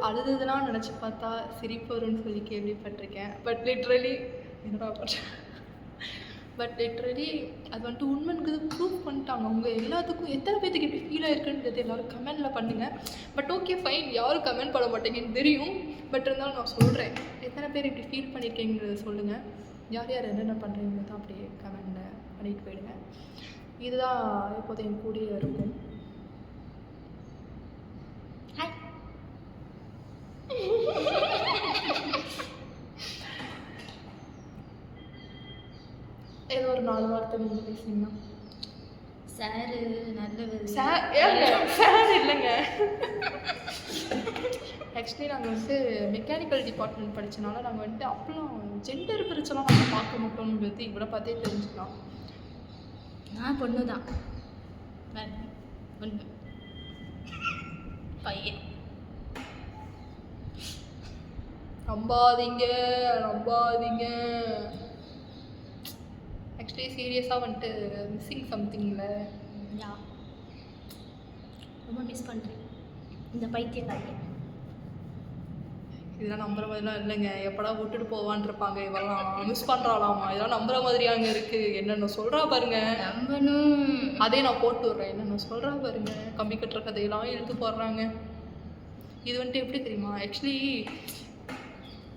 அழுதுலாம் நினச்சி பார்த்தா சிரிப்பு வரும்னு சொல்லி கேள்விப்பட்டிருக்கேன். பட் லிட்ரலி என்னடா பண்ணுறேன், பட் லிட்ரலி அது வந்துட்டு உண்மைங்கிறது ப்ரூவ் பண்ணிட்டாங்க. அவங்க எல்லாத்துக்கும் எத்தனை பேத்துக்கு எப்படி ஃபீல் ஆயிருக்குன்றது எல்லோரும் கமெண்டில் பண்ணுங்கள். பட் ஓகே ஃபைன், யாரும் கமெண்ட் பண்ண மாட்டேங்கன்னு தெரியும். பட் இருந்தாலும் நான் சொல்கிறேன், எத்தனை பேர் இப்படி ஃபீல் பண்ணியிருக்கீங்கிறத சொல்லுங்கள். யார் யார் என்னென்ன பண்ணுறீங்க தான் அப்படியே கமெண்டில் பண்ணிட்டு போயிடுங்க. இதுதான் இப்போது என் கூடயே இருக்கும். ஹாய். ஏதோ ஒரு 4 வார்த்தை நீங்கள் பேசுனீங்கன்னா. சாரு நல்லவர். சார் இல்லைங்க, ஆக்சுவலி நாங்கள் வந்துட்டு மெக்கானிக்கல் டிபார்ட்மெண்ட் படித்தனால நாங்கள் வந்துட்டு அப்போலாம் ஜெண்டர் பிரிச்செல்லாம் நாங்கள் பார்க்க மாட்டோம்ன்றது இவ்வளோ பார்த்தே தெரிஞ்சுக்கலாம். நான் பொண்ணு தான், பொண்ணு பையன். நம்பாதீங்க. ஆக்சுவலி சீரியஸாக வந்துட்டு மிஸ்ஸிங் சம்திங்கில் யா ரொம்ப மிஸ் பண்ணுறேன் இந்த பைத்தியக்காரியை. இதெல்லாம் நம்புற மாதிரிலாம் இல்லைங்க. எப்படா விட்டுட்டு போவான்னு இருப்பாங்க. இவெல்லாம் மிஸ் பண்ணுறாளாமா, இதெல்லாம் நம்புற மாதிரியாங்க இருக்குது. என்னென்ன சொல்கிறா பாருங்க. நம்பணும். அதே நான் போட்டு விட்றேன். என்னென்ன சொல்கிறா பாருங்க. கம்பி கட்டுற கதையெல்லாம் இழுத்து போடுறாங்க. இது வந்துட்டு எப்படி தெரியுமா, ஆக்சுவலி